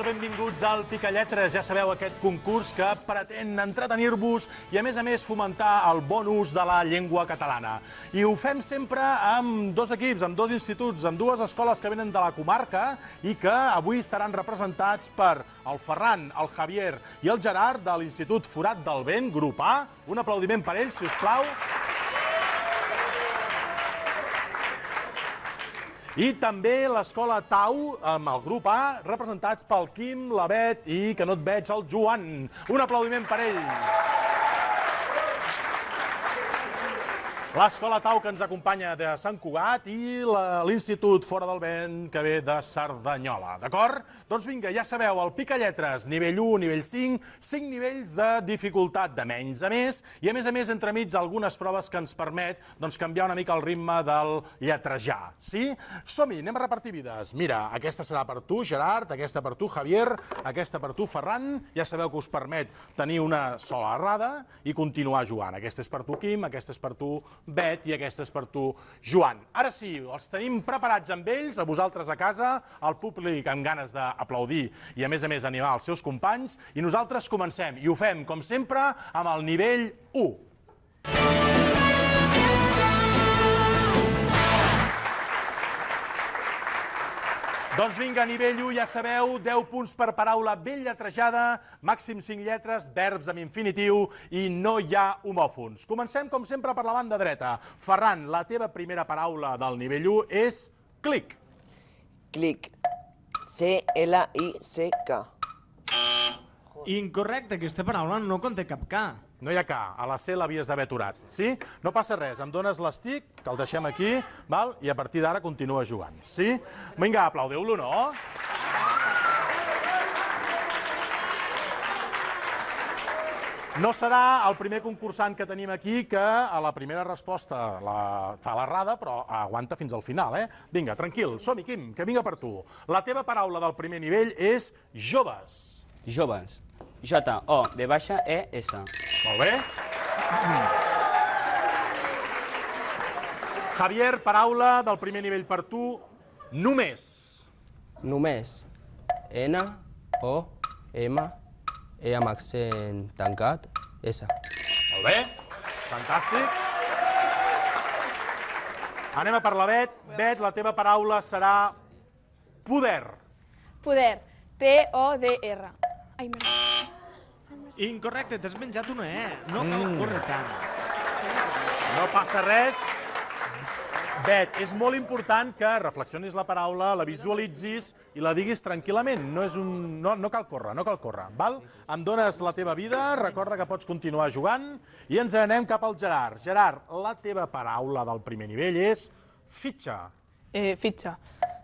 tal? Benvinguts al Picalletres. Ja sabeu, aquest concurs que pretén entretenir-vos i, a més, fomentar el bon ús de la llengua catalana. I ho fem sempre amb dos equips, amb dos instituts, amb dues escoles que venen de la comarca i que avui estaran representats per el Ferran, el Javier i el Gerard de l'Institut Forat del Vent, grup A. Un aplaudiment per ells, si us plau. I també l'escola Tau, amb el grup A, representats pel Quim, la Bet i, que no et veig, el Joan. Un aplaudiment per ells. L'escola Tau, que ens acompanya de Sant Cugat, i l'Institut Fora del Vent, que ve de Cerdanyola. D'acord? Doncs vinga, ja sabeu, el Picalletres, nivell 1, nivell 5, 5 nivells de dificultat de menys a més, i a més, entremig, algunes proves que ens permet canviar una mica el ritme del lletrejar. Sí? Som-hi, anem a repartir vides. Mira, aquesta serà per tu, Gerard, aquesta per tu, Javier, aquesta per tu, Ferran. Ja sabeu que us permet tenir una sola errada i continuar jugant. Aquesta és per tu, Quim, aquesta és per tu, Bet, i aquesta és per tu, Joan. Ara sí, els tenim preparats amb ells, a vosaltres a casa, al públic amb ganes d'aplaudir i, a més, animar els seus companys. I nosaltres comencem, i ho fem, com sempre, amb el nivell 1. Doncs vinga, nivell 1, ja sabeu, 10 punts per paraula ben lletrejada, màxim 5 lletres, verbs amb infinitiu i no hi ha homòfons. Comencem, com sempre, per la banda dreta. Ferran, la teva primera paraula del nivell 1 és clic. Clic. C-L-I-C-K. Incorrecte, aquesta paraula no conté cap K. No hi ha K, a la C l'havies d'haver aturat, sí? No passa res, em dones l'estic, que el deixem aquí, val? I a partir d'ara continua jugant, sí? Vinga, aplaudiu-lo, no? No serà el primer concursant que tenim aquí que a la primera resposta fa l'errada, però aguanta fins al final, eh? Vinga, tranquil, som-hi, Quim, que vinga per tu. La teva paraula del primer nivell és joves. Joves. J-O-V-E-S. Molt bé. Javier, paraula del primer nivell per tu, només. Només. N-O-M-E amb accent tancat, S. Molt bé. Fantàstic. Anem a per la Bet. Bet, la teva paraula serà poder. Poder. P-O-D-R. Ai, merda. Incorrecte, t'has menjat una E. No cal córrer tant. No passa res. Bet, és molt important que reflexionis la paraula, la visualitzis i la diguis tranquil·lament. No cal córrer, no cal córrer. Val? Em dones la teva vida, recorda que pots continuar jugant i ens anem cap al Gerard. Gerard, la teva paraula del primer nivell és fitxa. Fitxa.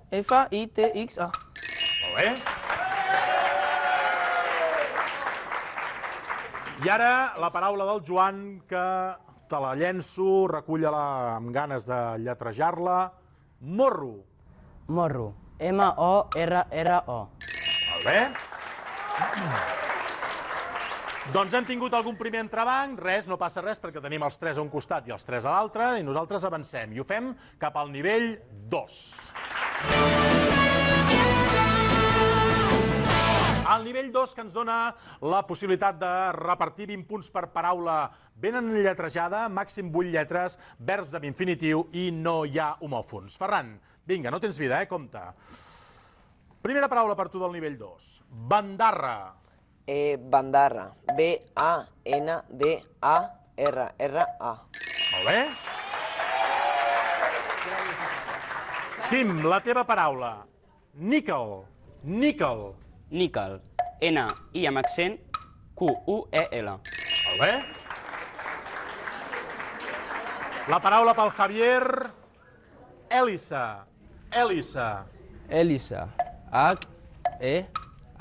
F-I-T-X-A. Molt bé. I ara la paraula del Joan, que te la llenço, recull-la amb ganes de lletrejar-la. Morro. Morro. M-O-R-R-O. Molt bé. Doncs hem tingut algun primer entrebanc, res, no passa res, perquè tenim els 3 a un costat i els 3 a l'altre, i nosaltres avancem, i ho fem cap al nivell 2. El nivell 2, que ens dona la possibilitat de repartir 20 punts per paraula ben enlletrejada, màxim 8 lletres, verbs amb infinitiu i no hi ha homòfons. Ferran, vinga, no tens vida, compte. Primera paraula per tu del nivell 2. Bandarra. Bandarra. B-A-N-D-A-R-R-A. Molt bé. Quim, la teva paraula. Níquel. Níquel. Níquel. N-I amb accent Q-U-E-L. Molt bé. La paraula pel Javier. Hèlice. Hèlice. Elisa. H-E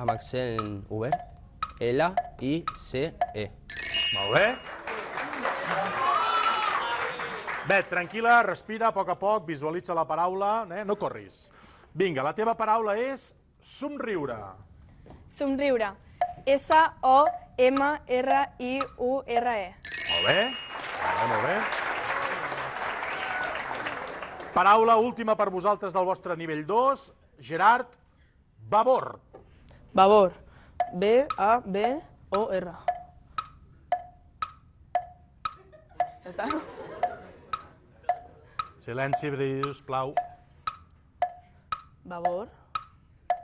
amb accent obert. L-I-C-E. Molt bé. Bet, tranquil·la, respira a poc, visualitza la paraula, no corris. Vinga, la teva paraula és somriure. Somriure. S-O-M-R-I-U-R-E. Molt bé, molt bé. Paraula última per vosaltres del vostre nivell 2. Gerard, babord. Babor. B-A-B-O-R. Ja està? Silenci, sisplau. Babor.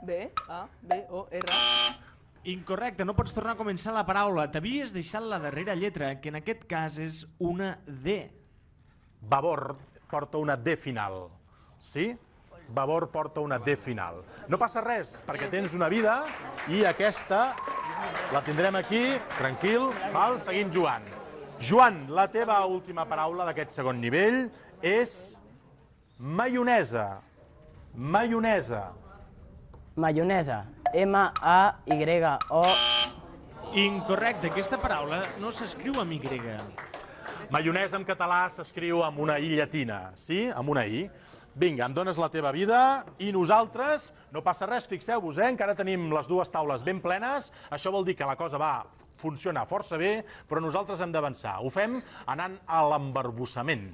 B-A-B-O-R. Incorrecte, no pots tornar a començar la paraula. T'havies deixat la darrera lletra, que en aquest cas és una D. Babor porta una D final. Sí? Babor porta una D final. No passa res, perquè tens una vida i aquesta la tindrem aquí, tranquil, val? Seguim jugant. Joan, la teva última paraula d'aquest segon nivell és maionesa. Maionesa. Maionesa. M-A-Y-O... Incorrecte, aquesta paraula no s'escriu amb Y. Maionesa en català s'escriu amb una I llatina, sí? Amb una I. Vinga, em dones la teva vida i nosaltres, no passa res, fixeu-vos, encara tenim les dues taules ben plenes, això vol dir que la cosa va funcionar força bé, però nosaltres hem d'avançar. Ho fem anant a l'embarbussament.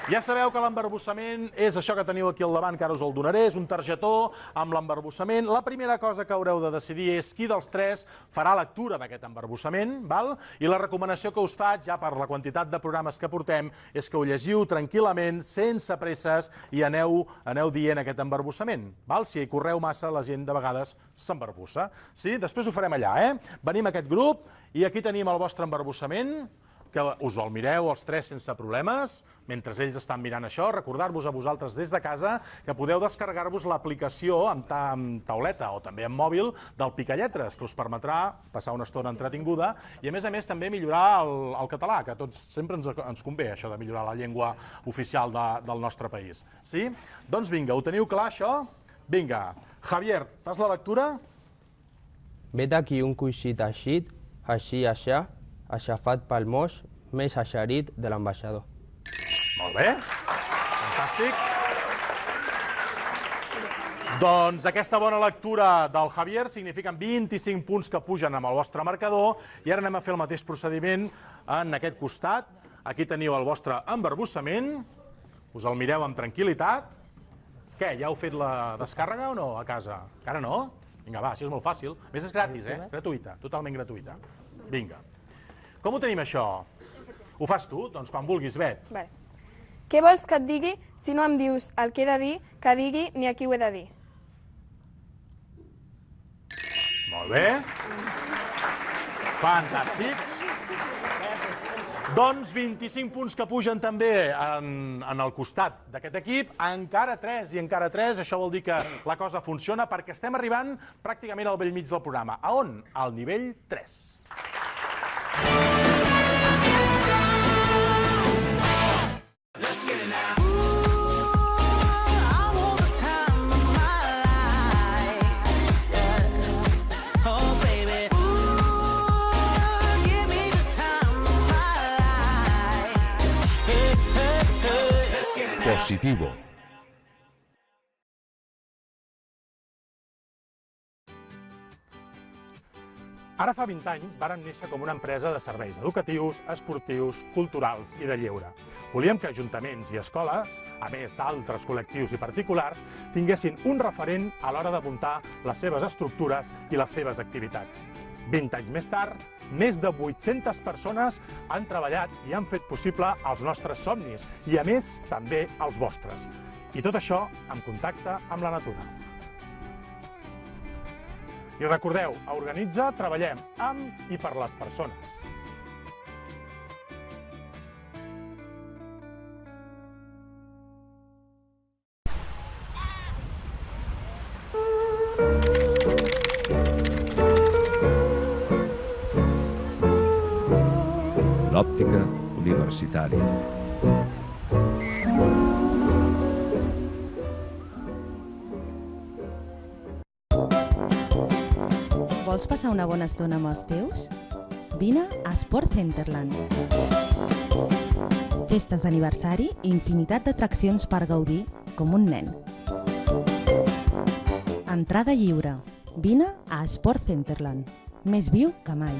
Ja sabeu que l'embarbussament és això que teniu aquí al davant, que ara us el donaré, és un targetó amb l'embarbussament. La primera cosa que haureu de decidir és qui dels tres farà lectura d'aquest embarbussament, val? I la recomanació que us faig, ja per la quantitat de programes que portem, és que ho llegiu tranquil·lament, sense presses, i aneu dient aquest embarbussament, val? Si hi correu massa, la gent de vegades s'embarbussa. Sí? Després ho farem allà, Venim a aquest grup i aquí tenim el vostre embarbussament, que us el mireu els tres sense problemes, mentre ells estan mirant això. Recordar-vos a vosaltres des de casa que podeu descarregar-vos l'aplicació amb tauleta o també amb mòbil del Picalletres, que us permetrà passar una estona entretinguda i, a més també millorar el català, que a tots sempre ens convé, això de millorar la llengua oficial del nostre país. Sí? Doncs vinga, ho teniu clar, això? Vinga. Javier, fas la lectura? Vet aquí un coixit eixit, així, aixà, aixafat pel moix més eixerit de l'ambaixador. Molt bé, fantàstic. Doncs aquesta bona lectura del Javier signifiquen 25 punts que pugen amb el vostre marcador i ara anem a fer el mateix procediment en aquest costat. Aquí teniu el vostre embarbussament, us el mireu amb tranquil·litat. Què, ja heu fet la descàrrega o no a casa? Encara no? Vinga, va, així és molt fàcil. A més és gratis, gratuïta, totalment gratuïta. Vinga. Com ho tenim, això? Ho fas tu? Doncs quan vulguis, Bet. Vale. Què vols que et digui si no em dius el que he de dir, que digui ni a qui ho he de dir? Molt bé. Fantàstic. Doncs 25 punts que pugen també en el costat d'aquest equip, encara 3 i encara 3, això vol dir que la cosa funciona perquè estem arribant pràcticament al bell mig del programa. A on? Al nivell 3. Positivo. Ara fa 20 anys varen néixer com una empresa de serveis educatius, esportius, culturals i de lleure. Volíem que ajuntaments i escoles, a més d'altres col·lectius i particulars, tinguessin un referent a l'hora de muntar les seves estructures i les seves activitats. 20 anys més tard, més de 800 persones han treballat i han fet possible els nostres somnis i, a més, també els vostres. I tot això en contacte amb la natura. I recordeu, a Organitza treballem amb i per les persones. L'òptica universitària. Vols passar una bona estona amb els teus? Vine a Sport Centerland. Festes d'aniversari i infinitat d'atraccions per gaudir com un nen. Entrada lliure. Vine a Sport Centerland. Més viu que mai.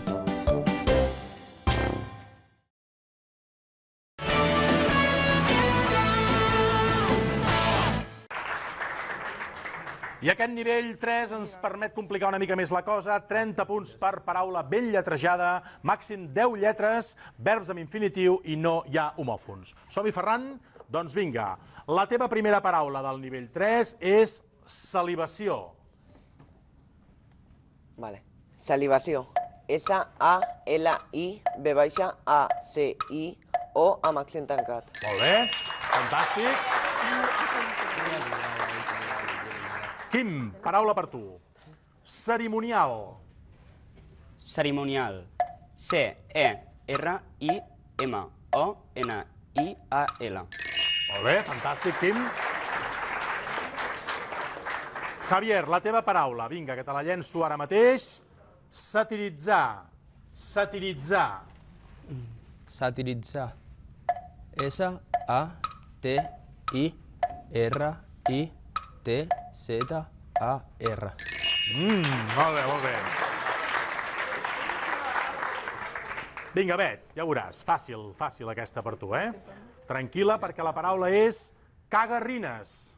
I aquest nivell 3 ens permet complicar una mica més la cosa. 30 punts per paraula ben lletrejada, màxim 10 lletres, verbs amb infinitiu i no hi ha homòfons. Som-hi, Ferran? Doncs vinga. La teva primera paraula del nivell 3 és salivació. Vale. Salivació. S-A-L-I-B-A-C-I-O amb accent tancat. Molt bé, fantàstic. Quim, paraula per tu. Cerimonial. Cerimonial. C-E-R-I-M-O-N-I-A-L. Molt bé, fantàstic, Quim. Javier, la teva paraula. Vinga, que te la llenço ara mateix. Satiritzar. Satiritzar. Satiritzar. S-A-T-I-R-I-T-Z-A-R. Molt bé, molt bé. Vinga, Bet, ja veuràs. Fàcil, fàcil aquesta per tu, eh? Tranquil·la, perquè la paraula és cagarrines.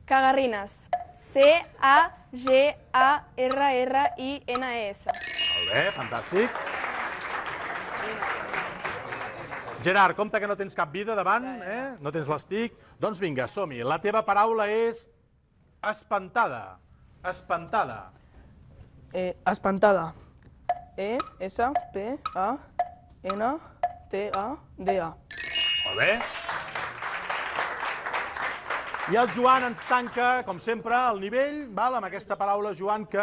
Cagarrines. C-A-G-A-R-R-I-N-E-S. Molt bé, fantàstic. Gerard, compte que no tens cap vida davant, eh? No tens l'estic. Doncs vinga, som-hi. La teva paraula és espantada. Espantada. Espantada. E-S-P-A-N-T-A-D-A. Molt bé. I el Joan ens tanca, com sempre, el nivell, val? Amb aquesta paraula, Joan, que...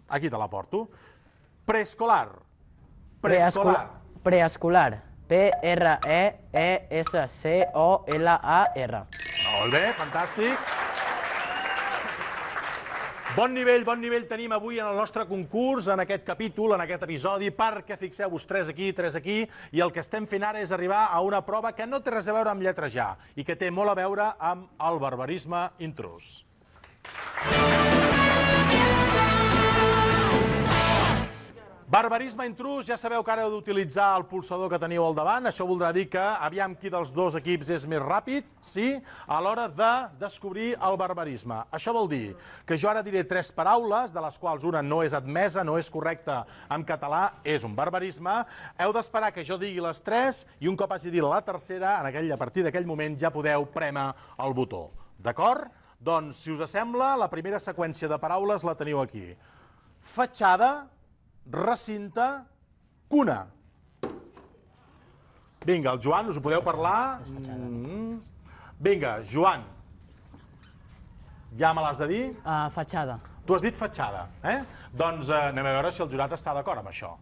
Aquí te la porto. Preescolar. Preescolar. Preescolar. P-R-E-E-S-C-O-L-A-R. Molt bé, fantàstic. Bon nivell tenim avui en el nostre concurs, en aquest capítol, en aquest episodi, perquè fixeu-vos, 3 aquí, i el que estem fent ara és arribar a una prova que no té res a veure amb lletrejar i que té molt a veure amb el barbarisme intrús. Barbarisme intrús, ja sabeu que ara heu d'utilitzar el pulsador que teniu al davant. Això voldrà dir que aviam qui dels dos equips és més ràpid, sí, a l'hora de descobrir el barbarisme. Això vol dir que jo ara diré 3 paraules, de les quals una no és admesa, no és correcta en català, és un barbarisme. Heu d'esperar que jo digui les 3 i un cop hagi dit la tercera, a partir d'aquell moment ja podeu prémer el botó. D'acord? Doncs, si us sembla, la primera seqüència de paraules la teniu aquí. Fatxada, recinte, cuna. Vinga, el Joan, us ho podeu parlar? Vinga, Joan. Ja me l'has de dir? Fatxada. Tu has dit fatxada, eh? Doncs anem a veure si el jurat està d'acord amb això.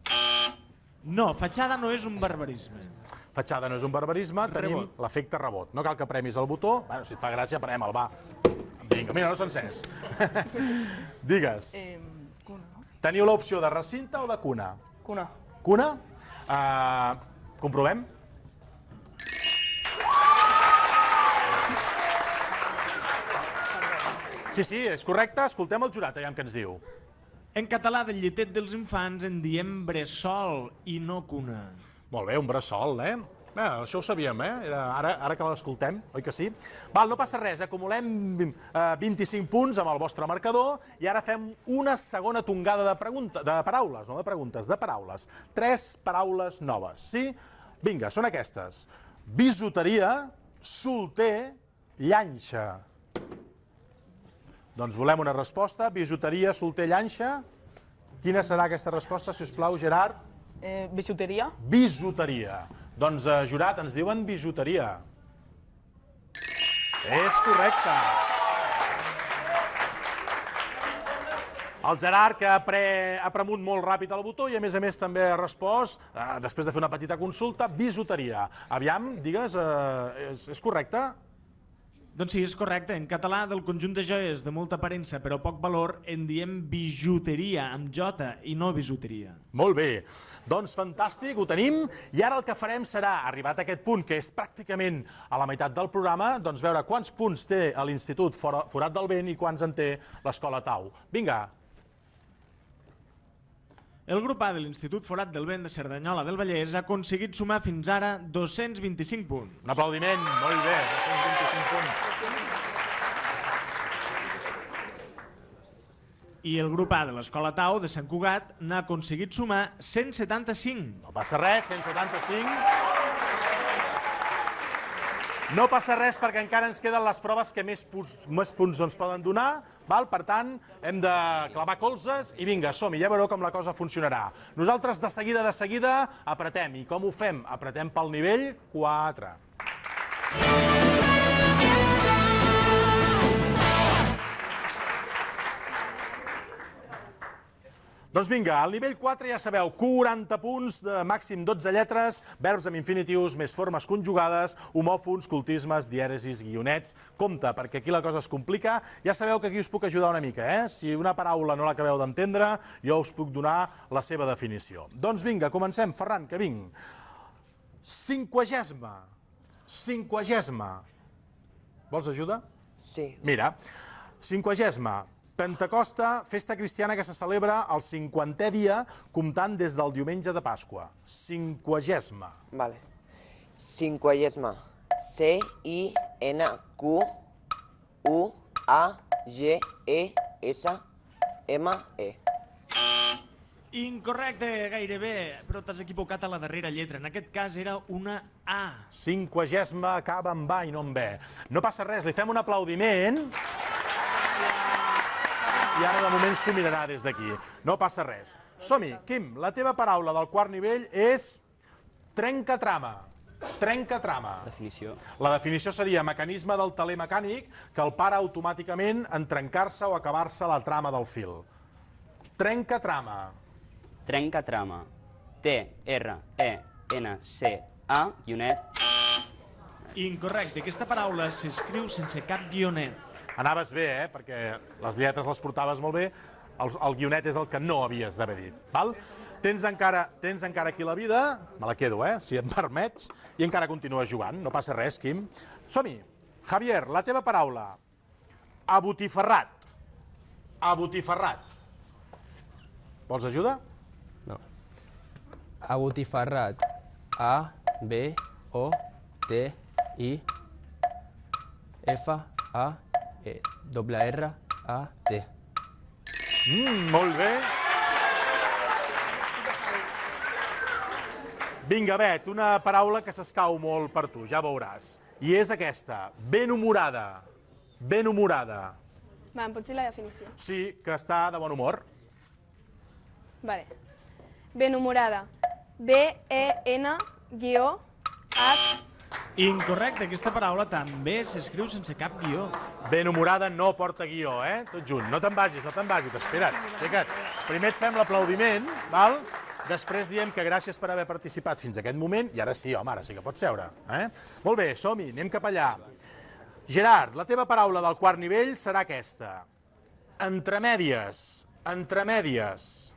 No, fatxada no és un barbarisme. Fatxada no és un barbarisme, tenim l'efecte rebot. No cal que premis el botó. Bueno, si et fa gràcia, prem-el, va. Vinga, mira, no s'ha encès. Digues. Teniu l'opció de recinte o de cuna? Cuna. Cuna? Comprovem? Sí, és correcte. Escoltem el jurat, aviam què ens diu. En català del lletet dels infants en diem bressol i no cuna. Molt bé, un bressol, eh? Això ho sabíem, eh? Ara que l'escoltem, oi que sí? Val, no passa res, acumulem 25 punts amb el vostre marcador i ara fem una segona tongada de paraules, no de preguntes, de paraules. 3 paraules noves, sí? Vinga, són aquestes. Bisuteria, solter, llanxa. Doncs volem una resposta. Bisuteria, solter, llanxa. Quina serà aquesta resposta, si us plau, Gerard? Bisuteria. Bisuteria. Doncs, jurat, ens diuen bisuteria. És correcte. El Gerard, que ha premut molt ràpid el botó i, a més també ha respost, després de fer una petita consulta, bisuteria. Aviam, digues, és correcte? Doncs sí, és correcte. En català, del conjunt de joies de molta aparença però poc valor, en diem bijuteria, amb jota, i no bisuteria. Molt bé. Doncs fantàstic, ho tenim. I ara el que farem serà, arribat a aquest punt, que és pràcticament a la meitat del programa, doncs veure quants punts té l'Institut Forat del Vent i quants en té l'Escola Tau. Vinga. El grup A de l'Institut Forat del Vent de Cerdanyola del Vallès ha aconseguit sumar fins ara 225 punts. Un aplaudiment, molt bé, 225 punts. I el grup A de l'Escola Tau de Sant Cugat n'ha aconseguit sumar 175. No passa res, 175. No passa res perquè encara ens queden les proves que més punts ens poden donar. Per tant, hem de clavar colzes i vinga, som-hi, ja veureu com la cosa funcionarà. Nosaltres de seguida apretem. I com ho fem? Apretem pel nivell 4. Doncs vinga, al nivell 4 ja sabeu, 40 punts, de màxim 12 lletres, verbs amb infinitius, més formes conjugades, homòfons, cultismes, dièresis, guionets. Compte, perquè aquí la cosa es complica. Ja sabeu que aquí us puc ajudar una mica, eh? Si una paraula no l'acabeu d'entendre, jo us puc donar la seva definició. Doncs vinga, comencem. Ferran, que vinc. Cinquagesma. Cinquagesma. Vols ajuda? Sí. Mira, cinquagesma. Pentecosta, festa cristiana que se celebra el 50è dia comptant des del diumenge de Pasqua. Cinquagesma. Vale. Cinquagesma. C-I-N-Q-U-A-G-E-S-M-E. Incorrecte, gairebé, però t'has equivocat a la darrera lletra. En aquest cas era una A. Cinquagesma acaba amb A i no amb B. No passa res, li fem un aplaudiment. I ara de moment s'ho mirarà des d'aquí. No passa res. Som-hi. Quim, la teva paraula del quart nivell és trencatrama. Trencatrama. Definició. La definició seria mecanisme del teler mecànic que el para automàticament en trencar-se o acabar-se la trama del fil. Trencatrama. Trencatrama. T-R-E-N-C-A, guionet. Incorrecte, aquesta paraula s'escriu sense cap guionet. Anaves bé, perquè les lletres les portaves molt bé, el guionet és el que no havies d'haver dit. Tens encara aquí la vida, me la quedo, si em permets, i encara continues jugant, no passa res, Quim. Som-hi. Javier, la teva paraula. Abotifarrat. Abotifarrat. Vols ajuda? No. Abotifarrat. A-B-O-T-I-F-A R-A-T. Molt bé. Vinga, Bet, una paraula que s'escau molt per tu, ja veuràs. I és aquesta, benhumorada. Benhumorada. Va, em pots dir la definició? Sí, que està de bon humor. Vale. Benhumorada. B-E-N-H... Incorrecte, aquesta paraula també s'escriu sense cap guió. Benhumorada no porta guió, tot junt. No te'n vagis, espera't, aixeca't. Primer et fem l'aplaudiment, val? Després diem que gràcies per haver participat fins a aquest moment, i ara sí, home, ara sí que pots seure. Molt bé, som-hi, anem cap allà. Gerard, la teva paraula del quart nivell serà aquesta. Entremèdies. Entremèdies.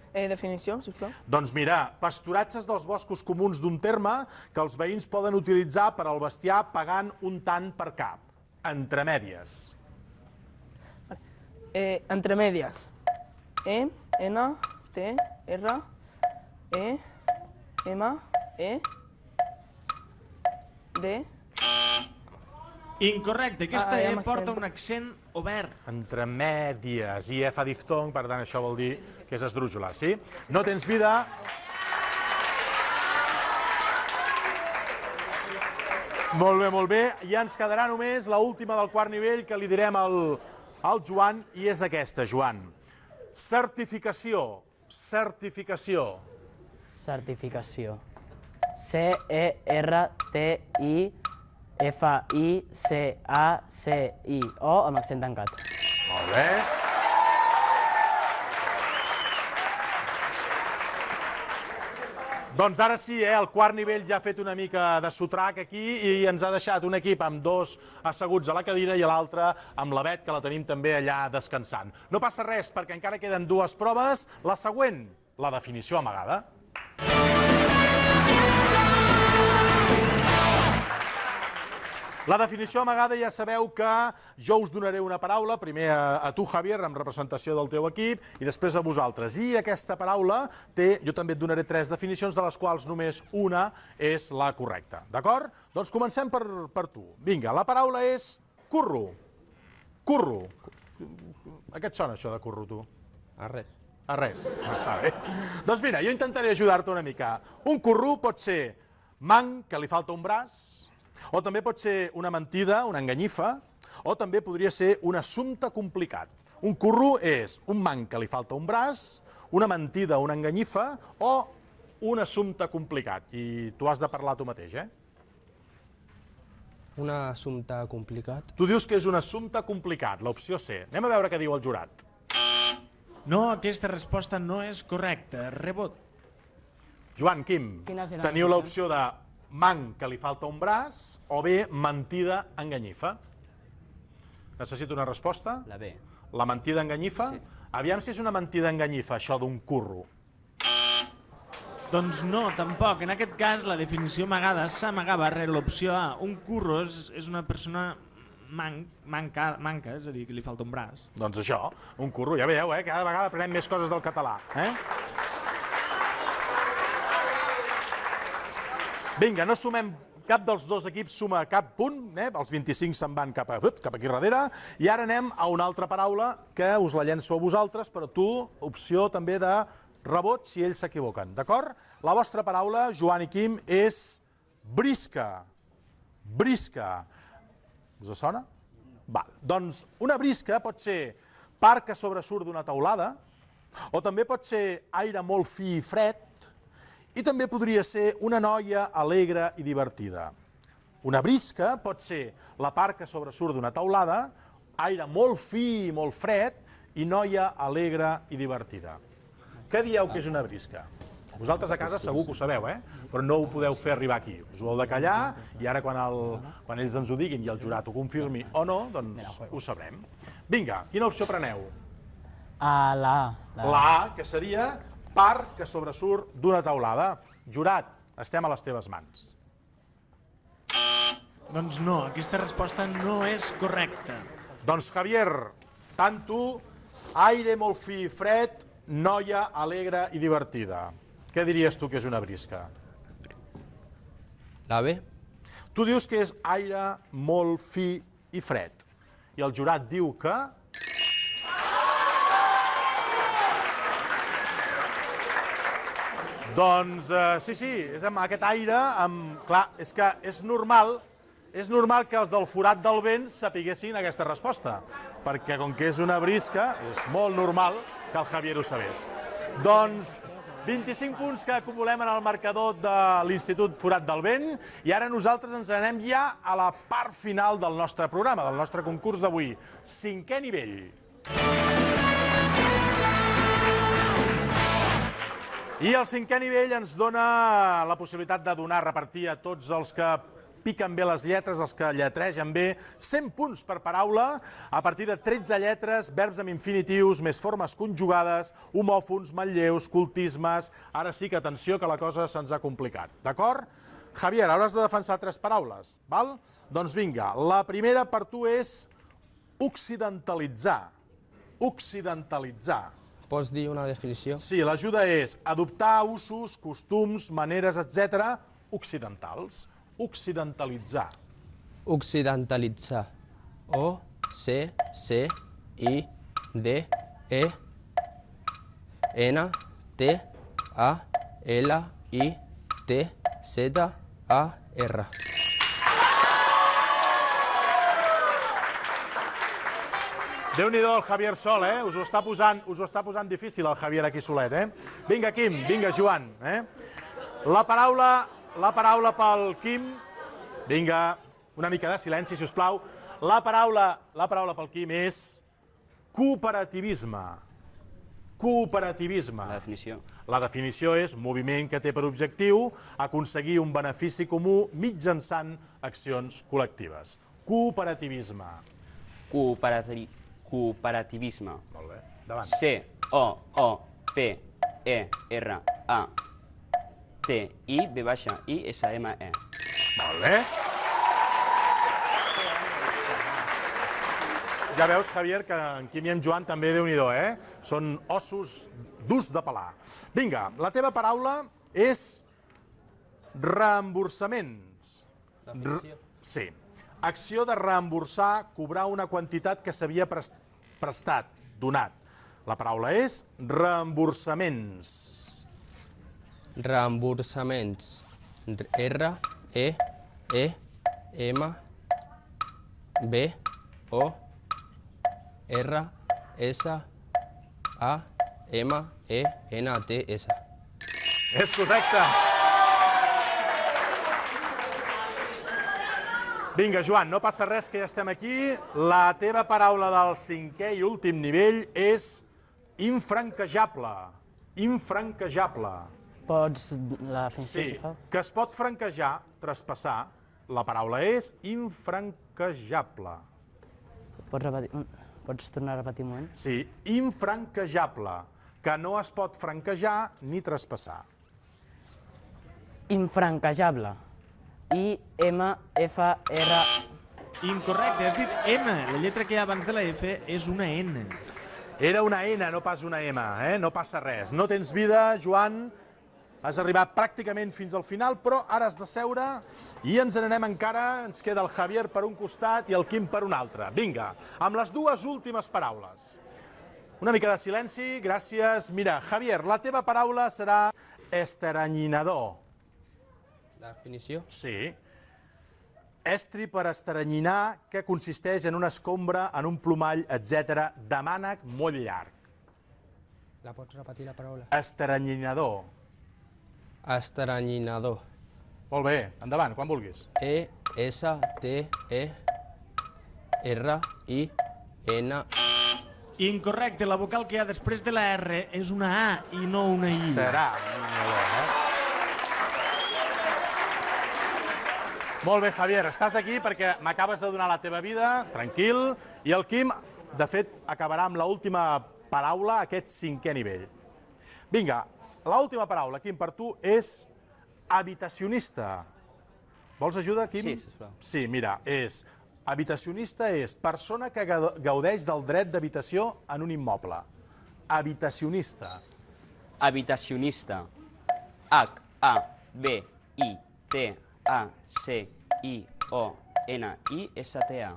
Definició, sisplau. Doncs mira, pasturatges dels boscos comuns d'un terme que els veïns poden utilitzar per al bestiar pagant un tant per cap. Entremèdies. Entremèdies. E-N-T-R-E-M-E-D. Incorrecte, aquesta E porta un accent obert. Entremèdies. I fa diftong, per tant això vol dir que és esdrújula, sí? No tens vida. Molt bé, molt bé. Ja ens quedarà només l'última del quart nivell que li direm al Joan, i és aquesta, Joan. Certificació. Certificació. Certificació. C-E-R-T-I-F-I-C-A-C-I-O amb accent tancat. Molt bé. Doncs ara sí, el quart nivell ja ha fet una mica de sotrac aquí i ens ha deixat un equip amb dos asseguts a la cadira i l'altre amb la Bet, que la tenim també allà descansant. No passa res, perquè encara queden dues proves. La següent, la definició amagada. La definició amagada ja sabeu que jo us donaré una paraula, primer a tu, Javier, en representació del teu equip, i després a vosaltres. I aquesta paraula té, jo també et donaré 3 definicions, de les quals només una és la correcta. D'acord? Doncs comencem per tu. Vinga, la paraula és curro. Curro. A què et sona això de curro, tu? A res. A res. Està bé. Doncs mira, jo intentaré ajudar-te una mica. Un curro pot ser manc, que li falta un braç, o també pot ser una mentida, una enganyifa, o també podria ser un assumpte complicat. Un curro és un manc que li falta un braç, una mentida, una enganyifa, o un assumpte complicat. I tu has de parlar tu mateix, eh? Un assumpte complicat. Tu dius que és un assumpte complicat, l'opció C. Anem a veure què diu el jurat. No, aquesta resposta no és correcta. Rebot. Joan, Quim, Quines eren teniu les l'opció de manc que li falta un braç o bé mentida enganyifa. Necessito una resposta. La B. La mentida enganyifa? Sí. Aviam si és una mentida enganyifa, això d'un curro. Doncs no, tampoc. En aquest cas, la definició amagada s'amagava darrere l'opció A. Un curro és una persona manca, és a dir, que li falta un braç. Doncs això, un curro, ja veieu, cada vegada aprenem més coses del català. Vinga, no sumem, cap dels dos equips suma cap punt, els 25 se'n van cap aquí darrere, i ara anem a una altra paraula que us la llenço a vosaltres, però tu, opció també de rebot si ells s'equivoquen, d'acord? La vostra paraula, Joan i Quim, és brisca. Brisca. Us sona? Val. Doncs una brisca pot ser part que sobresurt d'una teulada, o també pot ser aire molt fi i fred, i també podria ser una noia alegre i divertida. Una brisca pot ser la part que sobresurt d'una teulada, aire molt fi i molt fred, i noia alegre i divertida. Què dieu que és una brisca? Vosaltres a casa segur que ho sabeu, però no ho podeu fer arribar aquí. Us ho heu de callar i ara quan ells ens ho diguin i el jurat ho confirmi o no, doncs ho sabrem. Vinga, quina opció preneu? La A. La A, que seria part que sobresurt d'una teulada. Jurat, estem a les teves mans. Doncs no, aquesta resposta no és correcta. Doncs Javier, tant tu, aire molt fi i fred, noia alegre i divertida. Què diries tu que és una brisca? La B. Tu dius que és aire molt fi i fred. I el jurat diu que... Doncs sí, és amb aquest aire, clar, és que és normal que els del forat del vent sapiguessin aquesta resposta, perquè com que és una brisca, és molt normal que el Javier ho sabés. Doncs 25 punts que acumulem en el marcador de l'Institut Forat del Vent i ara nosaltres ens anem ja a la part final del nostre programa, del nostre concurs d'avui. 5è nivell. I el 5è nivell ens dona la possibilitat de donar, repartir a tots els que piquen bé les lletres, els que lletregen bé, 100 punts per paraula, a partir de 13 lletres, verbs amb infinitius, més formes conjugades, homòfons, manlleus, cultismes... Ara sí que, atenció, que la cosa se'ns ha complicat, d'acord? Javier, hauràs de defensar 3 paraules, val? Doncs vinga, la primera per tu és occidentalitzar. Occidentalitzar. Pots dir una definició? Sí, l'ajuda és adoptar usos, costums, maneres, etc. occidentals. Occidentalitzar. Occidentalitzar. O, C, C, I, D, E, N, T, A, L, I, T, Z, A, R. Déu-n'hi-do el Javier sol, us ho està posant difícil el Javier aquí solet, Vinga, Quim, vinga, Joan, La paraula pel Quim, vinga, una mica de silenci, si us plau. La paraula pel Quim és cooperativisme. Cooperativisme. La definició. La definició és moviment que té per objectiu aconseguir un benefici comú mitjançant accions col·lectives. Cooperativisme. Cooperativisme. Molt bé, davant. C-O-O-P-R-A-T-I-V-I-S-M-E. Molt bé. Ja veus, Javier, que en Quim i en Joan també déu-n'hi-do, Són ossos durs de pelar. Vinga, la teva paraula és reemborsaments. Definició. Sí. Acció de reemborsar, cobrar una quantitat que s'havia prestat, donat. La paraula és reemborsaments. Reemborsaments. R, E, M, B, O, R, S, A, M, E, N, T, S. És correcte. Vinga, Joan, no passa res que ja estem aquí. La teva paraula del 5è i últim nivell és infranquejable. Infranquejable. Pots la definició, Sí, sisplau? que es pot franquejar, traspassar. La paraula és infranquejable. Pots tornar a repetir un moment? Sí, infranquejable, que no es pot franquejar ni traspassar. Infranquejable. I-M-F-R... Incorrecte, has dit M. La lletra que hi ha abans de la F és una N. Era una N, no pas una M, no passa res. No tens vida, Joan, has arribat pràcticament fins al final, però ara has de seure i ens n'anem encara, ens queda el Javier per un costat i el Quim per un altre. Vinga, amb les dues últimes paraules. Una mica de silenci, gràcies. Mira, Javier, la teva paraula serà esteranyinador. La definició? Sí. Estri per esteranyinar, que consisteix en una escombra, en un plomall, etc. de mànec molt llarg. La pots repetir la paraula? Esteranyinador. Esteranyinador. Molt bé, endavant, quan vulguis. E, S, T, E, R, I, N. Incorrecte, la vocal que hi ha després de la R és una A i no una I. Esteranyinador, Molt bé, Javier, estàs aquí perquè m'acabes de donar la teva vida, tranquil, i el Quim, de fet, acabarà amb l'última paraula, aquest 5è nivell. Vinga, l'última paraula, Quim, per tu és habitacionista. Vols ajuda, Quim? Sí, sisplau. Sí, mira, habitacionista és persona que gaudeix del dret d'habitació en un immoble. Habitacionista. Habitacionista. H, A, B, I, T, A, C, I, O, N, I, S, T, A.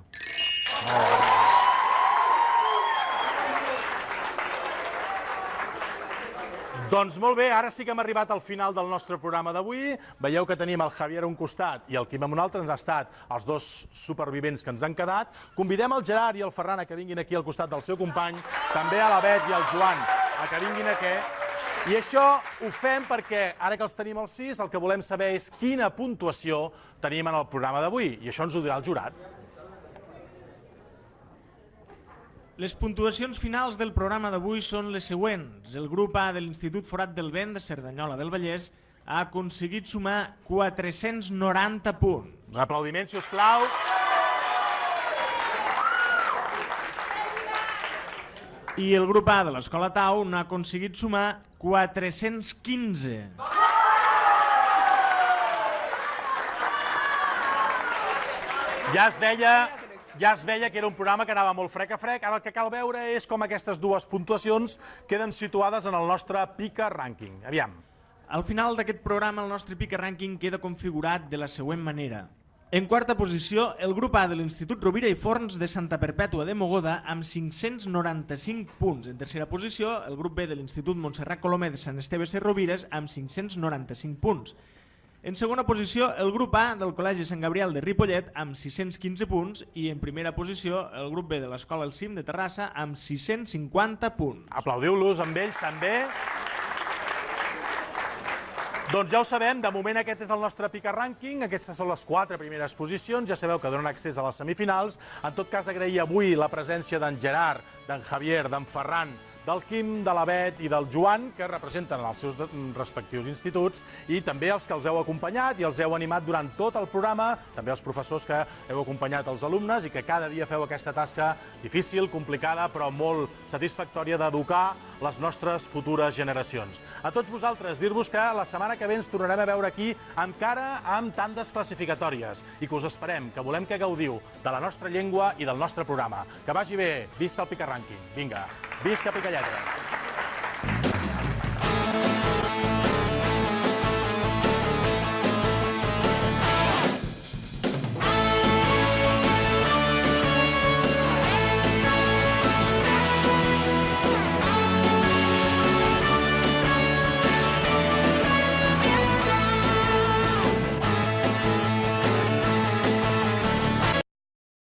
Doncs molt bé, ara sí que hem arribat al final del nostre programa d'avui. Veieu que tenim el Javier a un costat i el Quim a un altre. Ens han estat els dos supervivents que ens han quedat. Convidem el Gerard i el Ferran a que vinguin aquí al costat del seu company, també a la Bet i al Joan a que vinguin aquí. I això ho fem perquè, ara que els tenim els 6, el que volem saber és quina puntuació tenim en el programa d'avui. I això ens ho dirà el jurat. Les puntuacions finals del programa d'avui són les següents. El grup A de l'Institut Forat del Vent de Cerdanyola del Vallès ha aconseguit sumar 490 punts. Un aplaudiment, si us plau. I el grup A de l'Escola Tau n'ha aconseguit sumar 415. Ja es veia que era un programa que anava molt frec a frec. Ara el que cal veure és com aquestes dues puntuacions queden situades en el nostre Pica Rànquing. Aviam. Al final d'aquest programa, el nostre Pica Rànquing queda configurat de la següent manera. En quarta posició, el grup A de l'Institut Rovira i Forns de Santa Perpètua de Mogoda amb 595 punts. En tercera posició, el grup B de l'Institut Montserrat Colomer de Sant Esteve Sesrovires amb 595 punts. En segona posició, el grup A del Col·legi Sant Gabriel de Ripollet amb 615 punts i en primera posició, el grup B de l'Escola El Cim de Terrassa amb 650 punts. Aplaudiu-los amb ells també. Doncs ja ho sabem, de moment aquest és el nostre Pica Rànquing, aquestes són les 4 primeres posicions, ja sabeu que donen accés a les semifinals. En tot cas, agrair avui la presència d'en Gerard, d'en Javier, d'en Ferran, del Quim, de la Bet i del Joan, que representen els seus respectius instituts, i també els que els heu acompanyat i els heu animat durant tot el programa, també els professors que heu acompanyat els alumnes i que cada dia feu aquesta tasca difícil, complicada, però molt satisfactòria d'educar les nostres futures generacions. A tots vosaltres, dir-vos que la setmana que ve ens tornarem a veure aquí encara amb tantes classificatòries i que us esperem, que volem que gaudiu de la nostra llengua i del nostre programa. Que vagi bé, visca el Pica Rànquing. Vinga, visca Pica Lletres.